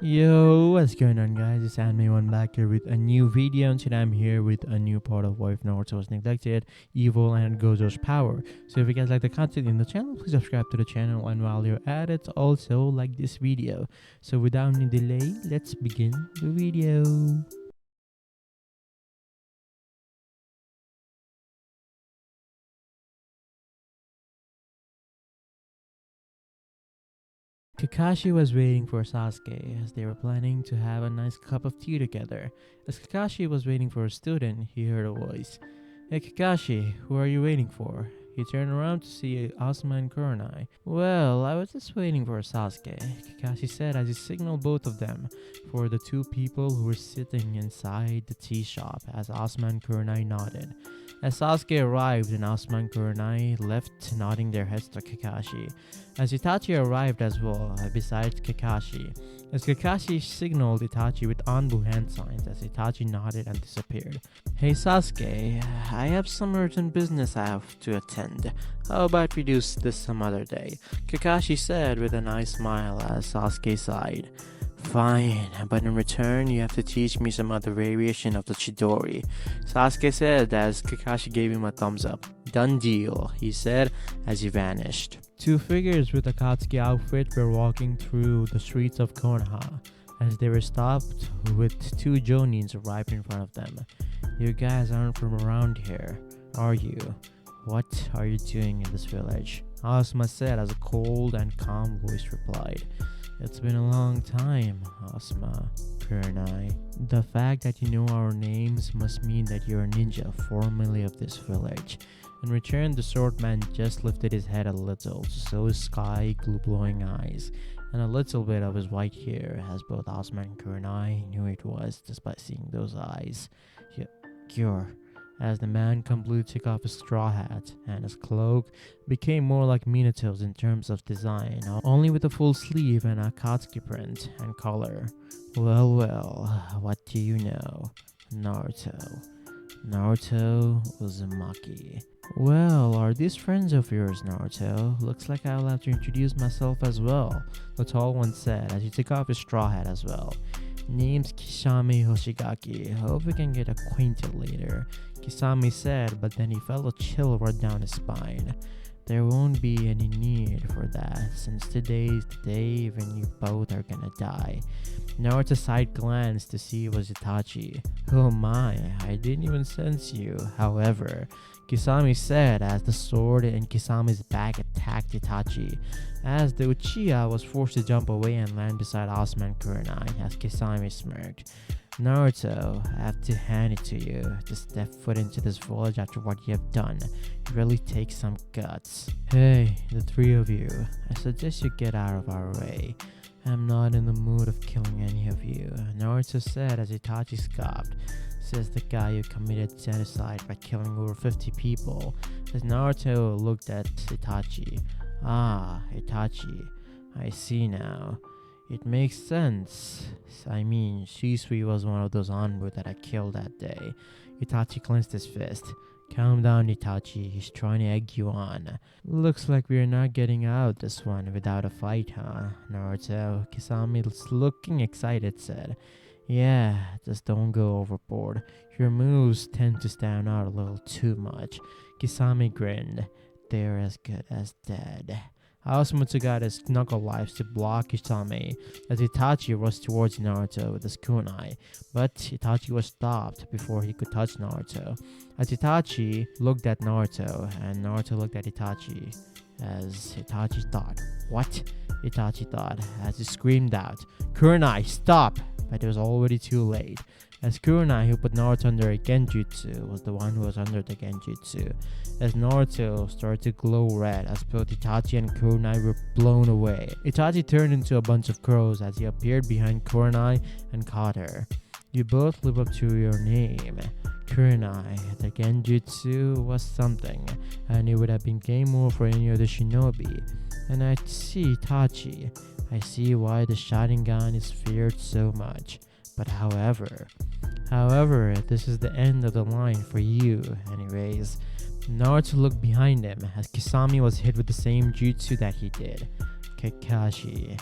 Yo, what's going on, guys? It's Anime1 back here with a new video, and today I'm here with a new part of What If Naruto Was Neglected, Evil, and Gojo's Power. So if you guys like the content in the channel, please subscribe to the channel, and while you're at it, also like this video. So without any delay, let's begin the video. Kakashi was waiting for Sasuke as they were planning to have a nice cup of tea together. As Kakashi was waiting for a student, he heard a voice. Hey Kakashi, who are you waiting for? He turned around to see Asuma and Kurenai. Well, I was just waiting for Sasuke, Kakashi said as he signaled both of them for the two people who were sitting inside the tea shop as Asuma and Kurenai nodded. As Sasuke arrived and Asuma and Kurenai left nodding their heads to Kakashi. As Itachi arrived as well, besides Kakashi. As Kakashi signaled Itachi with Anbu hand signs as Itachi nodded and disappeared. Hey Sasuke, I have some urgent business I have to attend. How about we do this some other day? Kakashi said with a nice smile as Sasuke sighed. Fine, but in return, you have to teach me some other variation of the Chidori. Sasuke said as Kakashi gave him a thumbs up. Done deal, he said as he vanished. Two figures with Akatsuki outfit were walking through the streets of Konoha as they were stopped with two Jonins right in front of them. You guys aren't from around here, are you? What are you doing in this village? Asuma said as a cold and calm voice replied. It's been a long time, Asuma, Kurenai. The fact that you know our names must mean that you're a ninja formerly of this village. In return, the sword man just lifted his head a little to show his sky glowing eyes and a little bit of his white hair, as both Asuma and Kurenai knew it was just by seeing those eyes. Cure. As the man completely took off his straw hat and his cloak became more like Minato's in terms of design, only with a full sleeve and a Akatsuki print and color. Well, what do you know? Naruto. Naruto Uzumaki. Well, are these friends of yours, Naruto? Looks like I'll have to introduce myself as well, the tall one said as he took off his straw hat as well. Name's Kisame Hoshigaki. Hope we can get acquainted later, Kisame said, but then he felt a chill run down his spine. There won't be any need for that, since today's the day when you both are gonna die. Naruto side glanced to see it was Itachi. Oh my, I didn't even sense you. However, Kisame said as the sword in Kisame's back attacked Itachi, as the Uchiha was forced to jump away and land beside Asuma and Kurenai as Kisame smirked. Naruto, I have to hand it to you. To step foot into this village after what you have done, it really takes some guts. Hey, the three of you, I suggest you get out of our way. I'm not in the mood of killing any of you, Naruto said as Itachi scoffed. Says the guy who committed genocide by killing over 50 people. As Naruto looked at Itachi. Ah, Itachi, I see now. It makes sense. I mean, Shisui was one of those Anbu that I killed that day. Itachi clenched his fist. Calm down, Itachi. He's trying to egg you on. Looks like we're not getting out this one without a fight, huh? Naruto, Kisame, looking excited, said. Yeah, just don't go overboard. Your moves tend to stand out a little too much. Kisame grinned. They're as good as dead. Asuma took out his knuckle knives to block Kisame as Itachi rushed towards Naruto with his kunai, but Itachi was stopped before he could touch Naruto. As Itachi looked at Naruto and Naruto looked at Itachi, as Itachi thought, what? Itachi thought as he screamed out, Kurenai, stop! But it was already too late, as Kurenai, who put Naruto under a genjutsu, was the one who was under the genjutsu, as Naruto started to glow red as both Itachi and Kurenai were blown away. Itachi turned into a bunch of crows as he appeared behind Kurenai and caught her. You both live up to your name. Kurenai, the genjutsu was something, and it would have been game over for any other shinobi. And I see Itachi. I see why the Sharingan is feared so much. But however, this is the end of the line for you, anyways. Naruto looked behind him as Kisame was hit with the same jutsu that he did. Kakashi.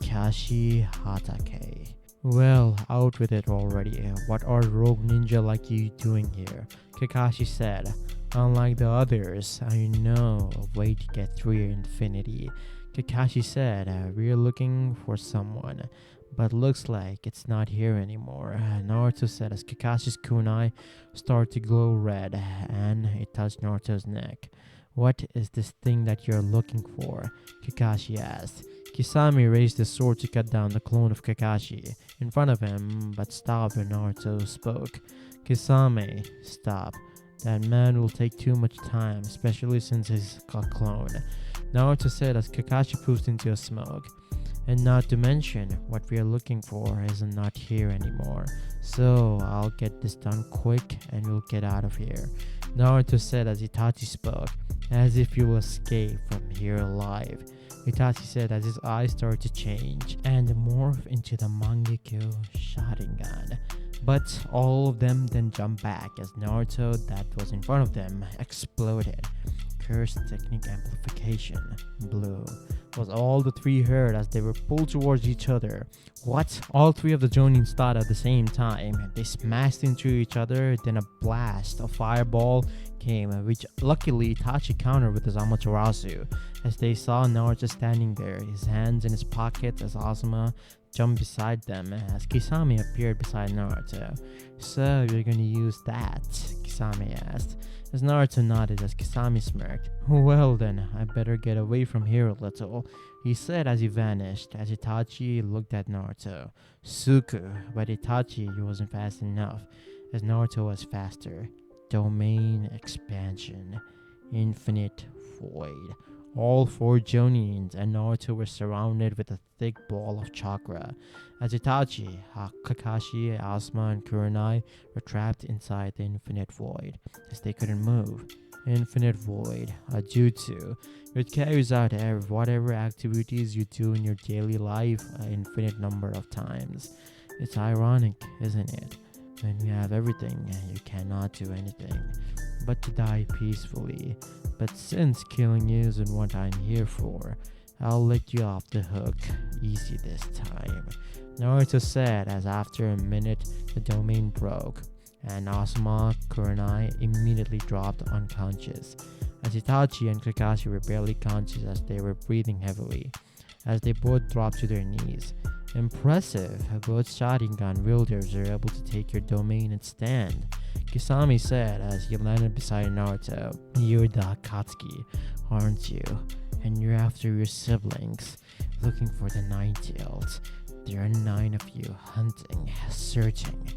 Kakashi Hatake. Well, out with it already. What are rogue ninja like you doing here? Kakashi said. Unlike the others, I know a way to get through your infinity. Kakashi said, we're looking for someone, but looks like it's not here anymore. Naruto said as Kakashi's kunai started to glow red and it touched Naruto's neck. What is this thing that you're looking for? Kakashi asked. Kisame raised his sword to cut down the clone of Kakashi in front of him, but stopped when Naruto spoke. Kisame, stop. That man will take too much time, especially since he's a clone. Naruto said as Kakashi pushed into a smoke. And not to mention, what we are looking for is not here anymore. So I'll get this done quick and we'll get out of here. Naruto said as Itachi spoke, as if you will escape from here alive. Itachi said as his eyes started to change and morph into the Mangekyo Sharingan. But all of them then jumped back as Naruto that was in front of them exploded. Cursed technique amplification. Blue was all the three heard as they were pulled towards each other. What? All three of the Jonin started at the same time. They smashed into each other, then a blast, a fireball came, which luckily Itachi countered with his Amaterasu. As they saw Naruto standing there, his hands in his pockets as Asuma jumped beside them as Kisame appeared beside Naruto. So you're gonna use that? Kisame asked. As Naruto nodded as Kisame smirked. Well then, I better get away from here a little, he said as he vanished, as Itachi looked at Naruto. Suku, but Itachi he wasn't fast enough, as Naruto was faster. Domain expansion. Infinite void. All four Jonins and Naruto were surrounded with a thick ball of chakra, as Itachi, Kakashi, Asuma, and Kurenai were trapped inside the infinite void, as they couldn't move. Infinite void, a jutsu, which carries out whatever activities you do in your daily life an infinite number of times. It's ironic, isn't it? When you have everything, you cannot do anything but to die peacefully. But since killing you isn't what I'm here for, I'll let you off the hook easy this time. Naruto said as after a minute the domain broke, and Asuma Kurenai immediately dropped unconscious, as Itachi and Kakashi were barely conscious as they were breathing heavily, as they both dropped to their knees. Impressive, both Sharingan wielders are able to take your domain and stand, Kisame said as he landed beside Naruto. You're the Akatsuki, aren't you? And you're after your siblings, looking for the Nine-Tails. There are 9 of you, hunting, searching.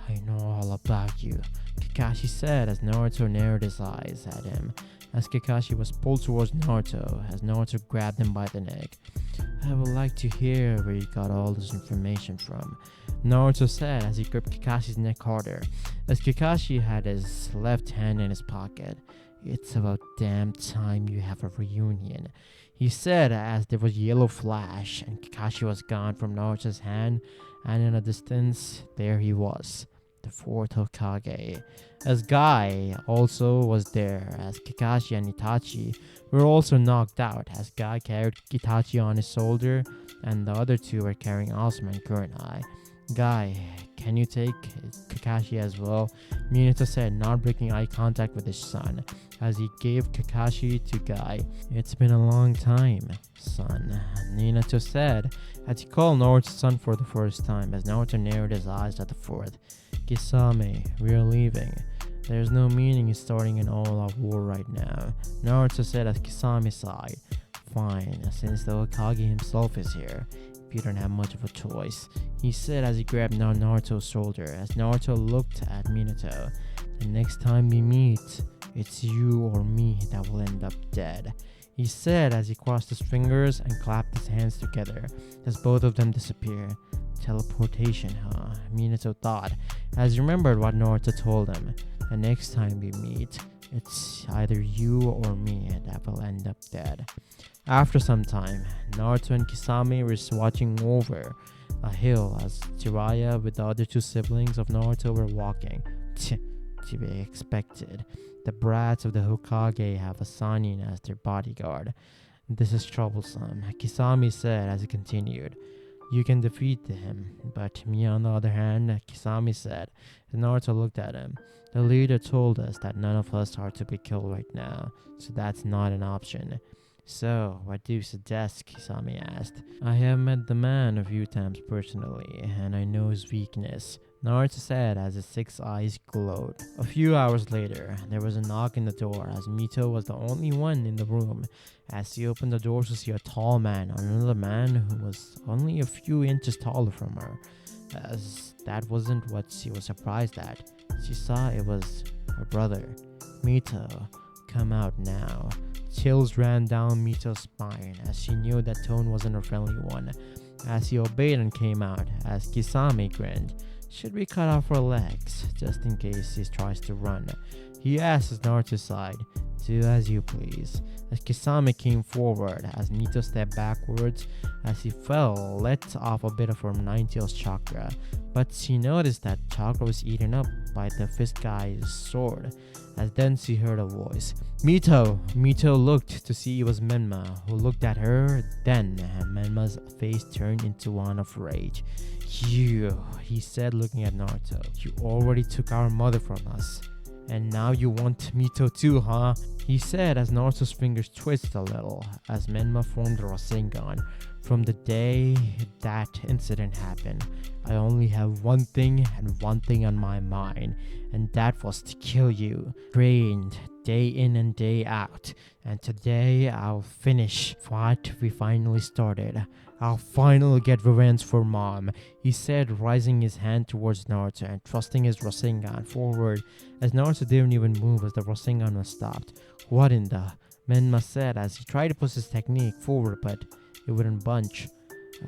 I know all about you, Kakashi said as Naruto narrowed his eyes at him, as Kakashi was pulled towards Naruto, as Naruto grabbed him by the neck. I would like to hear where you got all this information from, Naruto said as he gripped Kakashi's neck harder, as Kakashi had his left hand in his pocket. It's about damn time you have a reunion, he said as there was a yellow flash and Kakashi was gone from Naruto's hand, and in a distance, there he was, the fourth Hokage. As Guy also was there, as Kakashi and Itachi were also knocked out, as Guy carried Itachi on his shoulder and the other two were carrying Asuma and Kurenai. Guy, can you take Kakashi as well? Minato said, not breaking eye contact with his son, as he gave Kakashi to Guy. It's been a long time, son, Minato said, as he called Naruto's son for the first time, as Naruto narrowed his eyes at the fourth. Kisame, we're leaving. There's no meaning in starting an all-out war right now, Naruto said as Kisame sighed. Fine, since the Hokage himself is here, you don't have much of a choice, he said as he grabbed Naruto's shoulder, as Naruto looked at Minato. The next time we meet, it's you or me that will end up dead, he said as he crossed his fingers and clapped his hands together, as both of them disappeared. Teleportation, huh? Minato thought, as he remembered what Naruto told him. The next time we meet, it's either you or me that will end up dead. After some time, Naruto and Kisame were watching over a hill as Jiraiya with the other two siblings of Naruto were walking. To be expected. The brats of the Hokage have a Sannin as their bodyguard. This is troublesome, Kisame said as he continued. You can defeat him, but me on the other hand, Kisame said. And Naruto looked at him. The leader told us that none of us are to be killed right now, so that's not an option. So, what do you suggest? Kisame asked. I have met the man a few times personally, and I know his weakness. Naruto said as his 6 eyes glowed. A few hours later, there was a knock in the door as Mito was the only one in the room. As he opened the door to see a tall man and another man who was only a few inches taller from her. As that wasn't what she was surprised at. She saw it was her brother. Mito, come out now. Chills ran down Mito's spine as she knew that tone wasn't a friendly one. As he obeyed and came out, as Kisame grinned. Should we cut off her legs, just in case she tries to run? He asked as Naruto sighed. Do as you please. As Kisame came forward, as Mito stepped backwards, as he fell, let off a bit of her Ninetales chakra. But she noticed that chakra was eaten up by the fist guy's sword. As then she heard a voice. Mito! Mito looked to see it was Menma, who looked at her. Then Menma's face turned into one of rage. You, he said looking at Naruto. You already took our mother from us. And now you want Mito too, huh? He said as Naruto's fingers twisted a little as Menma formed a Rasengan. From the day that incident happened, I only have one thing and one thing on my mind, and that was to kill you. Trained day in and day out, and today I'll finish what we finally started. I'll finally get revenge for Mom, he said, raising his hand towards Naruto and thrusting his Rasengan forward as Naruto didn't even move as the Rasengan was stopped. What in the? Menma said as he tried to push his technique forward but it wouldn't budge.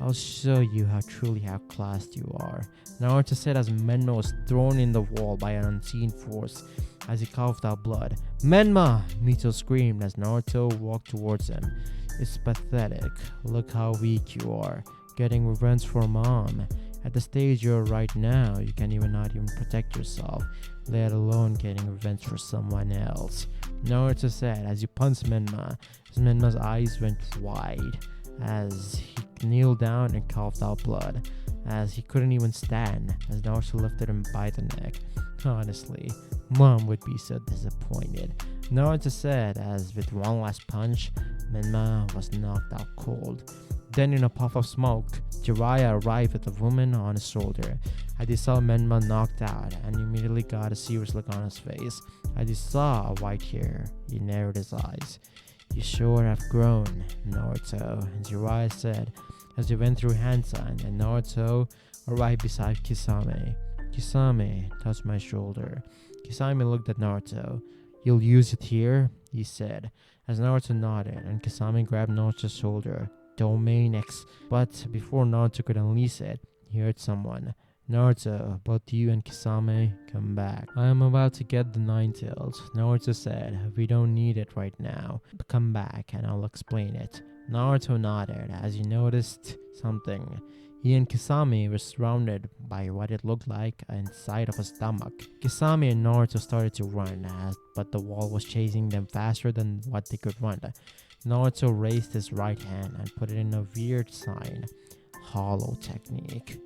I'll show you how truly outclassed you are, Naruto said as Menma was thrown in the wall by an unseen force as he coughed out blood. Menma! Mito screamed as Naruto walked towards him. It's pathetic. Look how weak you are. Getting revenge for Mom. At the stage you're right now, you can't not even protect yourself, let alone getting revenge for someone else, Naruto said as he punched Menma. As Menma's eyes went wide as he kneeled down and coughed out blood, as he couldn't even stand, as Naruto lifted him by the neck. Honestly, Mom would be so disappointed, Naruto said as with one last punch, Menma was knocked out cold. Then in a puff of smoke, Jiraiya arrived with a woman on his shoulder. As he saw Menma knocked out and immediately got a serious look on his face. As he saw a white hair, he narrowed his eyes. You sure have grown, Naruto, Jiraiya said as he went through hand signs and Naruto arrived beside Kisame. Kisame touched my shoulder. Kisame looked at Naruto. You'll use it here, he said, as Naruto nodded and Kisame grabbed Naruto's shoulder. Domain X. But before Naruto could unleash it, he heard someone. Naruto, both you and Kisame, come back. I am about to get the Ninetales, Naruto said. We don't need it right now. But come back and I'll explain it. Naruto nodded as he noticed something. He and Kisame were surrounded by what it looked like inside of a stomach. Kisame and Naruto started to run, but the wall was chasing them faster than what they could run. Naruto raised his right hand and put it in a weird sign. Hollow technique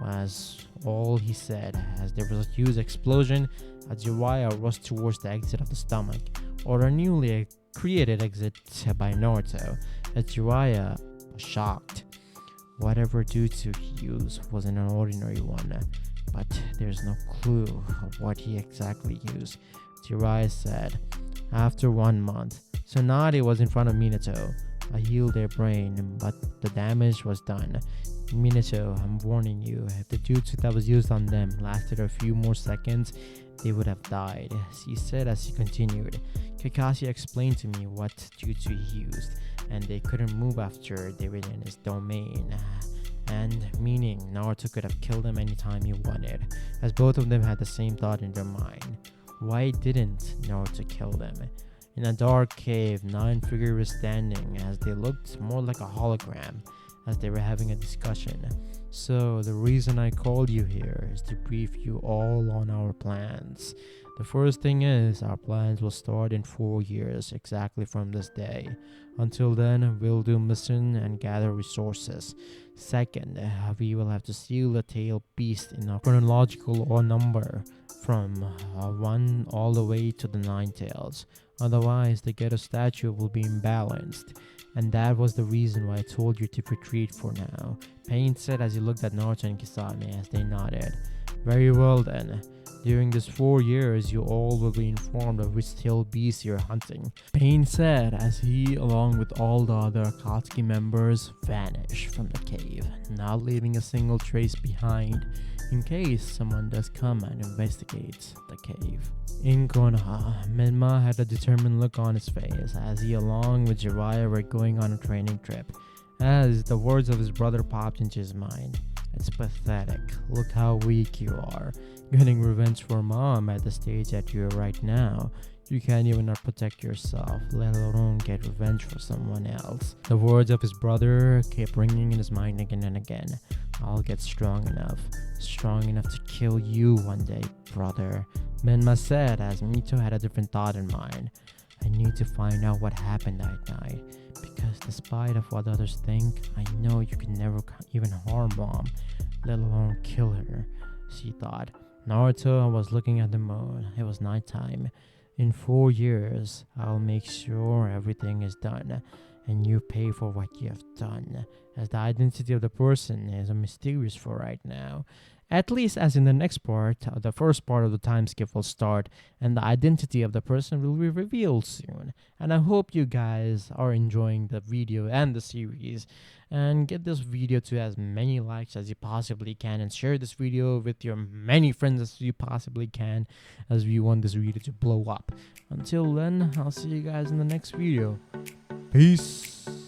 was all he said as there was a huge explosion as Jiraiya rushed towards the exit of the stomach, or a newly created exit by Naruto, as Jiraiya was shocked. Whatever jutsu he used wasn't an ordinary one, but there's no clue of what he exactly used, Jiraiya said. After 1 month, Tsunade was in front of Minato. I healed their brain, but the damage was done. Minato, I'm warning you, if the jutsu that was used on them lasted a few more seconds, they would have died, she said as she continued. Kakashi explained to me what jutsu he used, and they couldn't move after they were in his domain. And meaning Naruto could have killed them anytime he wanted, as both of them had the same thought in their mind. Why didn't Naruto kill them? In a dark cave, 9 figures were standing as they looked more like a hologram as they were having a discussion. So the reason I called you here is to brief you all on our plans, The first thing is, our plans will start in 4 years exactly from this day. Until then, we'll do mission and gather resources. Second, we will have to seal the tail beast in a chronological or number from 1 all the way to the 9 tails. Otherwise, the ghetto statue will be imbalanced. And that was the reason why I told you to retreat for now, Pain said as he looked at Naruto and Kisame as they nodded. Very well then. During these 4 years, you all will be informed of which tail beast you're hunting, Pain said as he, along with all the other Akatsuki members, vanished from the cave, not leaving a single trace behind in case someone does come and investigates the cave. In Konoha, Menma had a determined look on his face as he, along with Jiraiya, were going on a training trip, as the words of his brother popped into his mind. It's pathetic. Look how weak you are. Getting revenge for mom at the stage that you're right now. You can't even protect yourself, let alone get revenge for someone else. The words of his brother kept ringing in his mind again and again. I'll get strong enough to kill you one day, brother, Menma said as Mito had a different thought in mind. I need to find out what happened that night, because despite of what others think, I know you can never even harm mom, let alone kill her, she thought. Naruto was looking at the moon. It was nighttime. In 4 years, I'll make sure everything is done, and you pay for what you have done, as the identity of the person is mysterious for right now. At least as in the next part, the first part of the time skip will start, and the identity of the person will be revealed soon. And I hope you guys are enjoying the video and the series, and get this video to as many likes as you possibly can, and share this video with your many friends as you possibly can, as we want this video to blow up. Until then, I'll see you guys in the next video. Peace.